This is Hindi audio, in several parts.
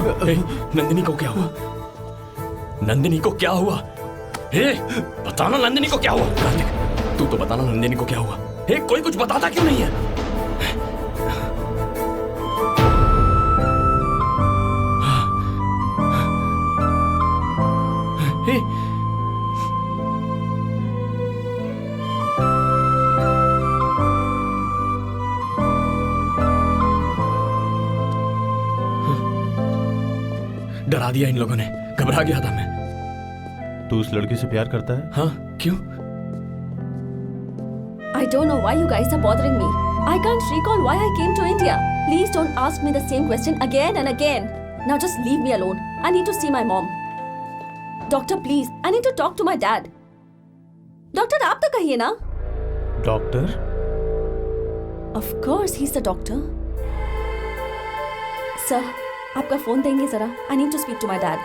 नंदिनी को क्या हुआ? नंदिनी को क्या हुआ? हे, बताना नंदिनी को क्या हुआ? कार्तिक, तू तो बताना नंदिनी को क्या हुआ? हे, कोई कुछ बताता क्यों नहीं है? हे, डरा दिया इन लोगों ने, घबरा गया था मैं। तू उस लड़की से प्यार करता है? हाँ, क्यों? I don't know why you guys are bothering me. I can't recall why I came to India. Please don't ask me the same question again and again. Now just leave me alone. I need to see my mom. Doctor, please. I need to talk to my dad. Doctor, आप तो कहिए ना? Doctor? Of course, he's the doctor. Sir, आपका फोन देंगे जरा? I need to speak to my dad.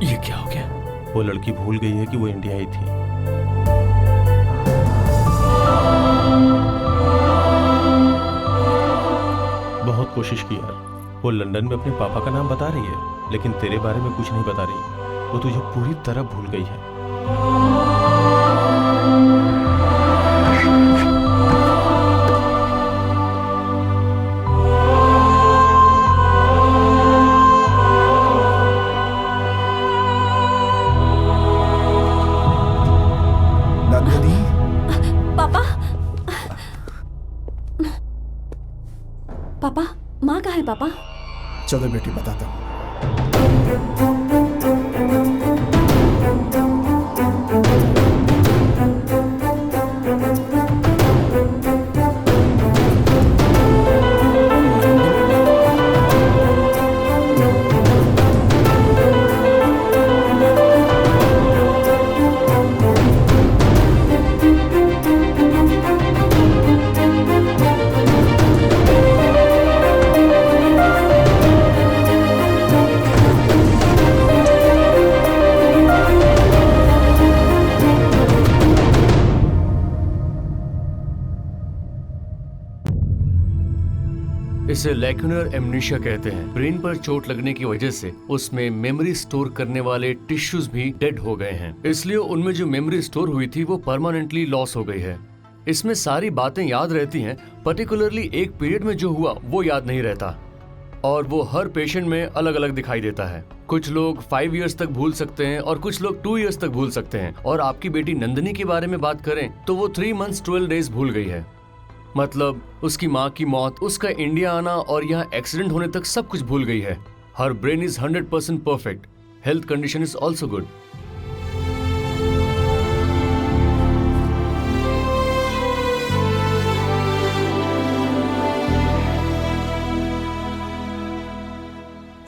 ये क्या हो गया? वो लड़की भूल गई है कि वो इंडिया आई थी। बहुत कोशिश की यार। वो लंदन में अपने पापा का नाम बता रही है, लेकिन तेरे बारे में कुछ नहीं बता रही। वो तुझे पूरी तरह भूल गई है। पापा, माँ कहाँ है पापा? चलो बेटी बताता हूँ। इसे लैक्यूनर एमनीशिया कहते हैं। ब्रेन पर चोट लगने की वजह से उसमें मेमोरी स्टोर करने वाले टिश्यूज भी डेड हो गए हैं, इसलिए उनमें जो मेमोरी स्टोर हुई थी वो परमानेंटली लॉस हो गई है। इसमें सारी बातें याद रहती हैं, पर्टिकुलरली एक पीरियड में जो हुआ वो याद नहीं रहता, और वो हर पेशेंट में अलग अलग दिखाई देता है। कुछ लोग 5 इयर्स तक भूल सकते हैं और कुछ लोग 2 इयर्स तक भूल सकते हैं। और आपकी बेटी नंदिनी के बारे में बात करें तो वो 3 months 12 days भूल गई है। मतलब उसकी माँ की मौत, उसका इंडिया आना और यहाँ एक्सीडेंट होने तक सब कुछ भूल गई है। Her brain is 100% perfect. Health condition is also good.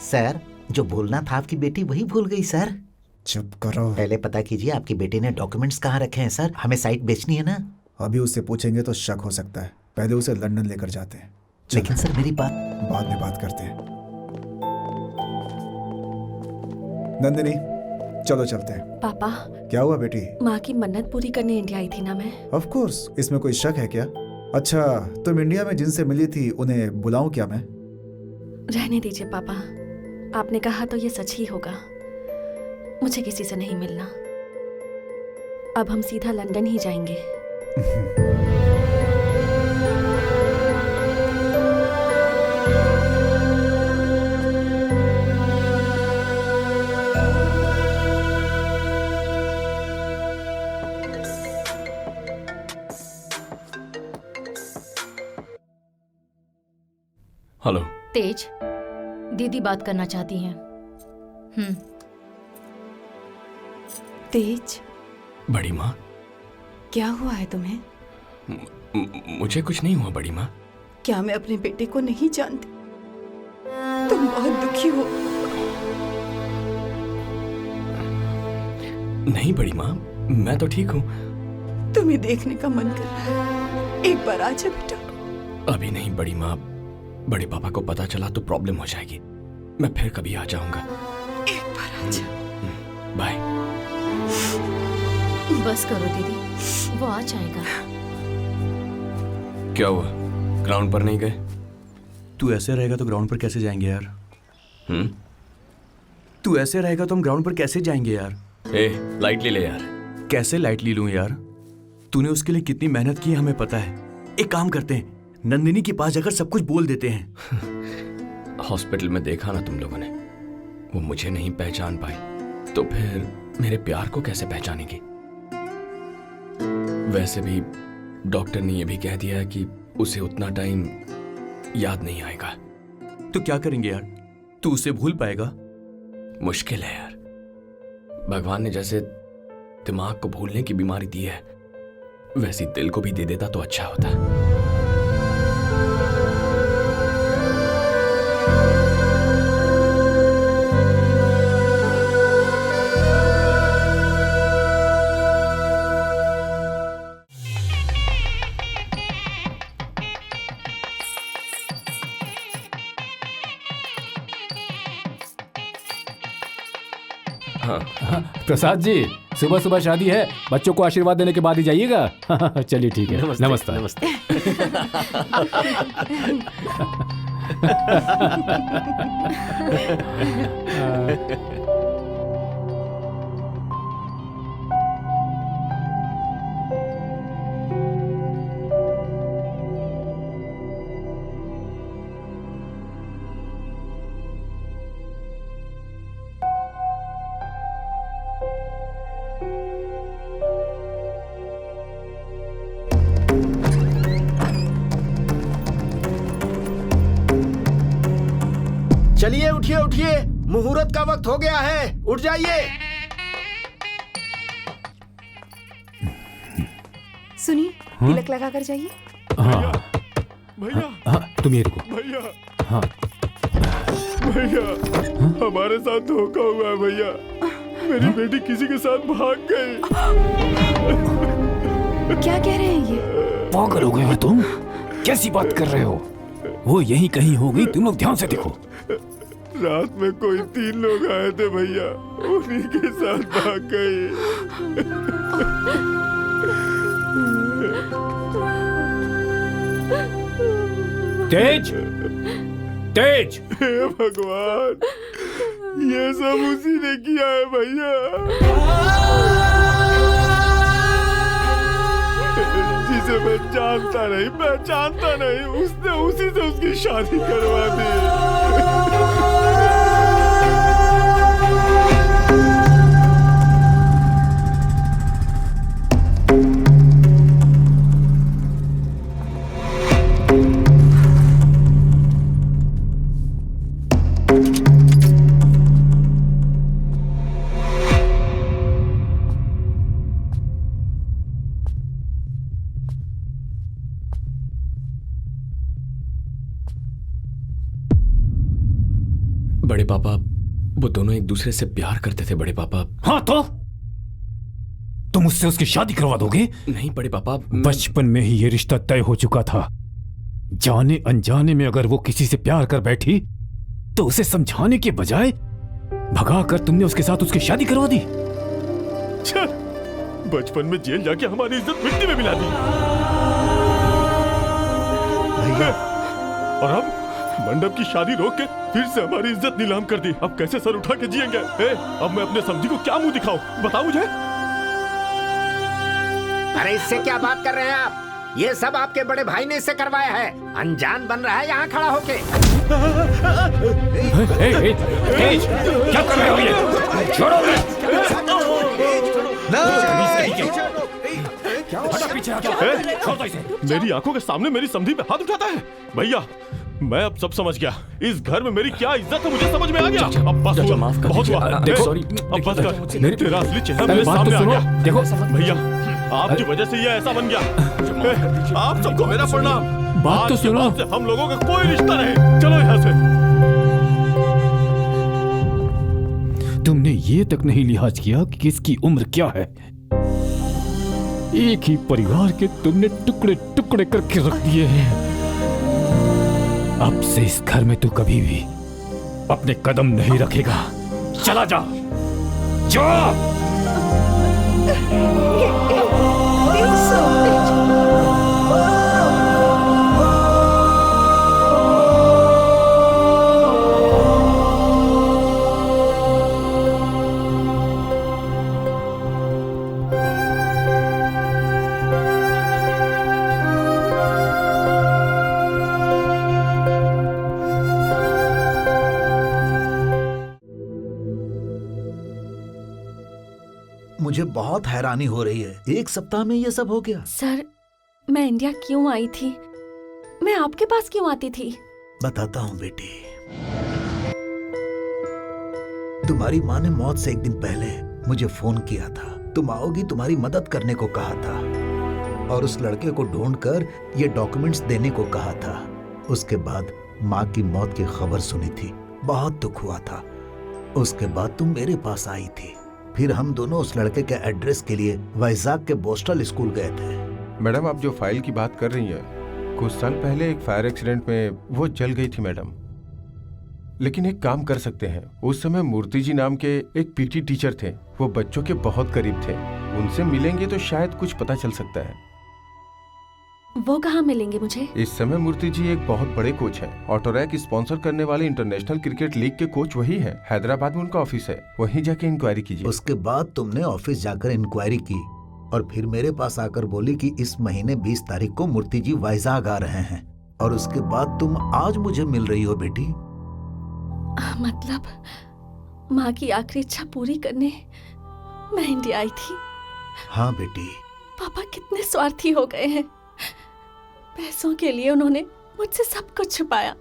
Sir, जो भूलना था आपकी बेटी वही भूल गई सर। चुप करो। पहले पता कीजिए आपकी बेटी ने डॉक्यूमेंट्स कहाँ रखे हैं सर। हमें साइट बेचनी है ना। अभी उससे पूछेंगे तो शक हो सकता है। पहले उसे लंदन लेकर जाते हैं। लेकिन सर मेरी बात बाद में बात करते हैं। नंदिनी, चलो चलते हैं। पापा, क्या हुआ बेटी? माँ की मन्नत पूरी करने इंडिया आई थी ना मैं। ऑफ कोर्स, इसमें कोई शक है क्या? अच्छा, तुम इंडिया में जिनसे मिली थी उन्हें बुलाऊं क्या मैं? रहने दीजिए पापा, आपने कहा तो ये सच ही होगा। मुझे किसी से नहीं मिलना। अब हम सीधा लंदन ही जाएंगे। हेलो तेज, दीदी बात करना चाहती हैं। तेज, बड़ी माँ, क्या हुआ है तुम्हें? मुझे कुछ नहीं हुआ बड़ी माँ। क्या मैं अपने बेटे को नहीं जानती? तुम बहुत दुखी हो। नहीं बड़ी माँ, मैं तो ठीक हूँ। तुम्हें देखने का मन कर रहा है, एक बार आ जा बेटा। अभी नहीं बड़ी माँ, बड़े पापा को पता चला तो प्रॉब्लम हो जाएगी। मैं फिर कभी आ जाऊंगा। एक बार आ जा। बाय। बस करो दीदी। वो आ जाएगा। क्या हुआ, ग्राउंड पर नहीं गए? तू ऐसे रहेगा तो ग्राउंड पर कैसे जाएंगे यार? तू ऐसे रहेगा तो हम ग्राउंड पर कैसे जाएंगे यार? लाइटली ले यार। कैसे लाइटली लूं यार? तूने उसके लिए कितनी मेहनत की है हमें पता है। एक काम करते हैं, नंदिनी के पास जाकर सब कुछ बोल देते हैं। हॉस्पिटल में देखा ना तुम लोगों ने, वो मुझे नहीं पहचान पाई तो फिर मेरे प्यार को कैसे पहचानेगी? वैसे भी डॉक्टर ने यह भी कह दिया कि उसे उतना टाइम याद नहीं आएगा। तो क्या करेंगे यार? तू उसे भूल पाएगा? मुश्किल है यार। भगवान ने जैसे दिमाग को भूलने की बीमारी दी है, वैसी दिल को भी दे देता तो अच्छा होता। प्रसाद जी, सुबह सुबह शादी है, बच्चों को आशीर्वाद देने के बाद ही जाइएगा। चलिए ठीक है। नमस्ते। नमस्ते। चलिए उठिए उठिए, मुहूर्त का वक्त हो गया है, उठ जाइए। सुनिए, तिलक लगा कर जाइए। हाँ भैया, हाँ, तुम ये रुको। भैया, हाँ भैया, हमारे साथ धोखा हुआ है भैया। मेरी बेटी किसी के साथ भाग गई। क्या कह रहे हैं ये? पागल हो गए हो तुम? कैसी बात कर रहे हो? वो यहीं कहीं हो गई, तुम लोग ध्यान से देखो। रात में कोई 3 लोग आए थे भैया, उन्हीं के साथ भाग गई। तेज, तेज, हे भगवान, ये सब उसी ने किया है भैया। जिसे मैं जानता नहीं, पहचानता नहीं, उसने उसी से उसकी शादी करवा दी। बड़े पापा, वो दोनों एक दूसरे से प्यार करते थे बड़े पापा। हाँ तो तुम उससे उसकी शादी करवा दोगे? नहीं बड़े पापा, बचपन में ही ये रिश्ता तय हो चुका था। जाने अनजाने में अगर वो किसी से प्यार कर बैठी तो उसे समझाने के बजाय भगाकर तुमने उसके साथ उसकी शादी करवा दी। बचपन में जेल जाके हमारी इज्जत मिट्टी में मिला दी। और अब मंडप की शादी रोक के फिर से हमारी इज्जत नीलाम कर दी। अब कैसे सर उठा के जिएंगे? अब मैं अपने समधी को क्या मुंह दिखाऊं? बताओ मुझे। अरे इससे क्या बात कर रहे हैं आप? ये सब आपके बड़े भाई ने इससे करवाया है। अनजान बन रहा है यहाँ खड़ा होके। तेज, क्या कर रहे हो ये? छोड़ो। मेरी आंखों के सामने मेरी समधी पे हाथ उठाता है। भैया, मैं अब सब समझ गया। इस घर में मेरी क्या इज्जत है मुझे समझ में आ गया। अब बस हुआ, बहुत हुआ। देखो, सॉरी, अब बस कर। तेरा असली चेहरा मेरे बात सामने तो आ सुनो। गया। देखो भैया, आपकी वजह से ये ऐसा बन गया। आप सबको मेरा प्रणाम। बात तो आज के सुनो। बाद से हम लोगों का कोई रिश्ता नहीं। चलो यहाँ से। तुमने ये तक नहीं लिहाज किया कि किसकी उम्र क्या है। एक ही परिवार के तुमने टुकड़े टुकड़े करके रख दिए हैं। अब से इस घर में तू कभी भी अपने कदम नहीं रखेगा। चला जा, जा। मुझे बहुत हैरानी हो रही है, एक सप्ताह में ये सब हो गया। सर, मैं इंडिया क्यों आई थी? मैं आपके पास क्यों आती थी? बताता हूँ बेटी। तुम्हारी माँ ने मौत से एक दिन पहले मुझे फोन किया था। तुम आओगी, तुम्हारी मदद करने को कहा था और उस लड़के को ढूंढकर ये डॉक्यूमेंट्स देने को कहा था। उसके बाद माँ की मौत की खबर सुनी थी, बहुत दुख हुआ था। उसके बाद तुम मेरे पास आई थी। फिर हम दोनों उस लड़के के एड्रेस के लिए वाइजाग के बोस्टल स्कूल गए थे। मैडम, आप जो फाइल की बात कर रही हैं, कुछ साल पहले एक फायर एक्सीडेंट में वो जल गई थी मैडम। लेकिन एक काम कर सकते हैं, उस समय मूर्ति जी नाम के एक पीटी टीचर थे, वो बच्चों के बहुत करीब थे। उनसे मिलेंगे तो शायद कुछ पता चल सकता है। वो कहाँ मिलेंगे मुझे? इस समय मूर्ति जी एक बहुत बड़े कोच हैं। ऑटोरैक स्पॉन्सर करने वाले इंटरनेशनल क्रिकेट लीग के कोच वही हैं। हैदराबाद में उनका ऑफिस है, वहीं जाके इंक्वायरी कीजिए। उसके बाद तुमने ऑफिस जाकर इंक्वायरी की और फिर मेरे पास आकर बोली कि इस महीने 20 तारीख को मूर्ति जी वाइजाग आ रहे हैं। और उसके बाद तुम आज मुझे मिल रही हो बेटी। मतलब माँ की आखिरी इच्छा पूरी करने मैं इंडिया आई थी। हाँ बेटी। पापा कितने स्वार्थी हो गए हैं। पैसों के लिए उन्होंने मुझसे सब कुछ छुपाया।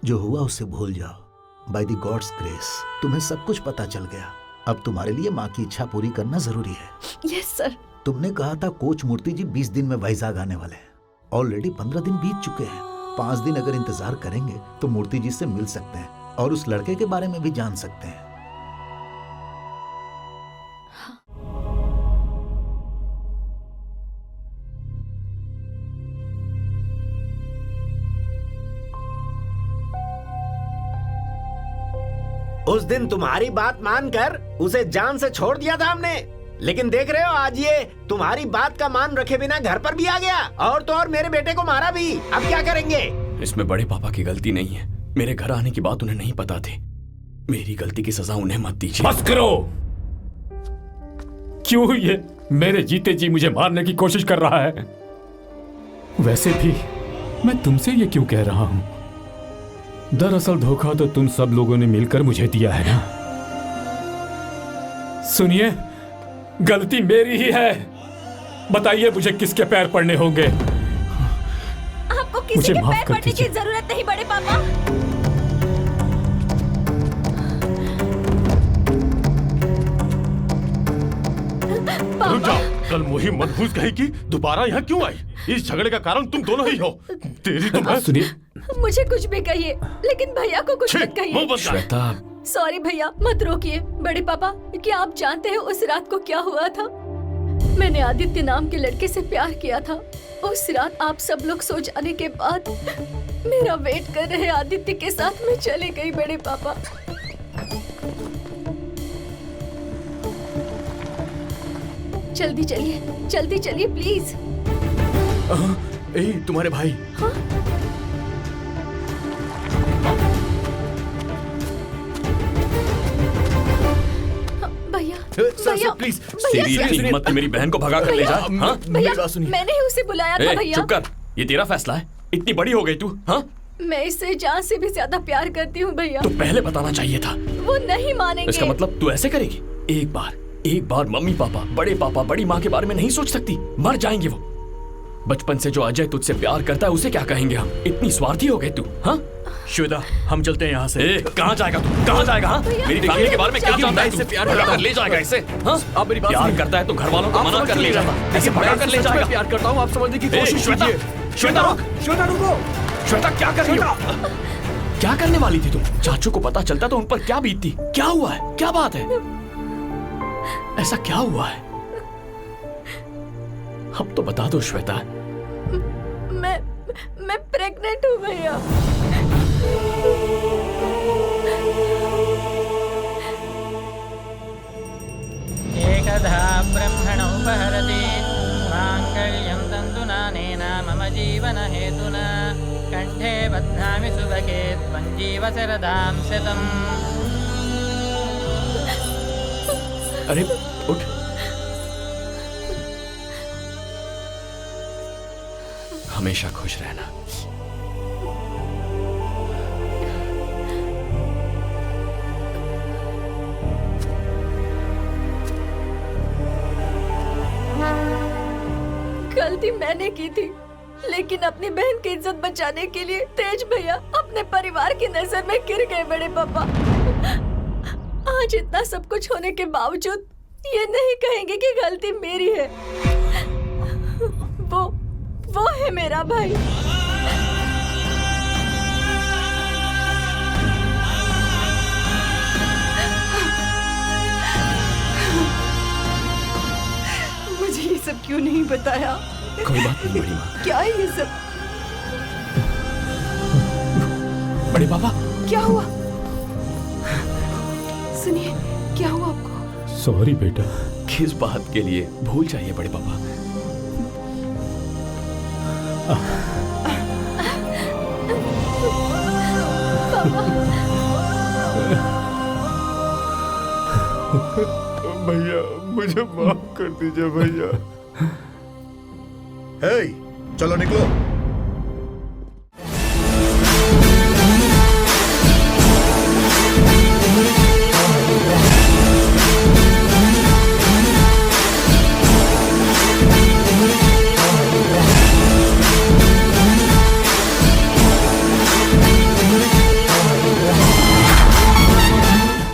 जो हुआ उसे भूल जाओ। बाय द गॉड्स ग्रेस तुम्हें सब कुछ पता चल गया। अब तुम्हारे लिए माँ की इच्छा पूरी करना जरूरी है। Yes sir. तुमने कहा था कोच मूर्ति जी 20 दिन में वाइजाग आने वाले हैं। ऑलरेडी 15 दिन बीत चुके हैं। 5 दिन अगर इंतजार करेंगे तो मूर्ति जी से मिल सकते हैं और उस लड़के के बारे में भी जान सकते हैं। उस दिन तुम्हारी बात मानकर उसे जान से छोड़ दिया था हमने, लेकिन देख रहे हो आज ये तुम्हारी बात का मान रखे बिना घर पर भी आ गया और तो और मेरे बेटे को मारा भी। अब क्या करेंगे? इसमें बड़े पापा की गलती नहीं है। मेरे घर आने की बात उन्हें नहीं पता थी। मेरी गलती की सजा उन्हें मत दीजिए। बस करो। क्यों ये मेरे जीते जी मुझे मारने की कोशिश कर रहा है? वैसे भी मैं तुमसे ये क्यों कह रहा हूं? दरअसल धोखा तो तुम सब लोगों ने मिलकर मुझे दिया है ना। सुनिए, गलती मेरी ही है। बताइए मुझे किसके पैर पड़ने होंगे? आपको किसी के पैर पड़ने की जरूरत नहीं बड़े पापा। रुक जाओ। कल मुहिम मनहूस कहेगी दोबारा यहाँ क्यों आई? इस झगड़े का कारण तुम दोनों ही हो। तेरी तो मैं... सुनिए, मुझे कुछ भी कहिए लेकिन भैया को कुछ मत कहिए। श्वेता, सॉरी भैया, मत रोकिए। बड़े पापा, क्या आप जानते हैं उस रात को क्या हुआ था? मैंने आदित्य नाम के लड़के से प्यार किया था। उस रात आप सब लोग सो जाने के बाद मेरा वेट कर रहे आदित्य के साथ मैं चली गई बड़े पापा। जल्दी चलिए प्लीज। तुम्हारे भाई। हाँ? भैया प्लीज, तेरी इतनी हिम्मत कि मेरी बहन को भगा कर ले जा। हाँ? भैया, मैंने ही उसे बुलाया था भैया। चुप कर, ये तेरा फैसला है। इतनी बड़ी हो गई तू। हाँ? मैं इससे जान से भी ज्यादा प्यार करती हूँ भैया। तो पहले बताना चाहिए था। वो नहीं मानेंगे। इसका मतलब तू ऐसे करेगी? एक बार मम्मी पापा, बड़ी माँ के बारे में नहीं सोच सकती? मर जाएंगे वो। बचपन से जो अजय तुझसे प्यार करता है उसे क्या कहेंगे हम? इतनी स्वार्थी हो गए तू। हाँ? श्वेता, हम चलते हैं यहाँ से। कहाँ जाएगा तू? कहाँ जाएगा? हाँ? मेरी फैमिली के बारे में क्या जानता है? इससे प्यार कर ले जाएगा इसे? हाँ? आप मेरी बात प्यार करता है तो घर वालों को मना कर ले जाता, ऐसे भगा कर ले जाएगा। प्यार करता हूँ, आप समझने की कोशिश कीजिए। श्वेता रुक। श्वेता रुको। श्वेता क्या कर रही हो? क्या करने वाली थी तुम? चाचू को पता चलता तो उन पर क्या बीतती? क्या हुआ है? क्या बात है? ऐसा क्या हुआ है? अब तो बता दो श्वेता। मैं प्रेग्नेंट हूँ भैया। एकधा ब्रह्मण उपहरति माङ्गल्यं तन्तुनानेन मम जीवन हेतुना कंठे बध्नामि सुभगे त्वं जीव शरदां शतम्। अरे उठ। हमेशा खुश रहना। गलती मैंने की थी, लेकिन अपनी बहन की इज्जत बचाने के लिए तेज भैया अपने परिवार की नजर में गिर गए बड़े पापा। आज इतना सब कुछ होने के बावजूद ये नहीं कहेंगे कि गलती मेरी है। वो है मेरा भाई। मुझे ये सब क्यों नहीं बताया? कोई बात नहीं बड़ी माँ। क्या है ये सब? बड़े पापा क्या हुआ? सुनिए, क्या हुआ आपको? सॉरी बेटा। किस बात के लिए? भूल जाइए बड़े पापा। भैया मुझे माफ कर दीजिए भैया। हे, चलो निकलो।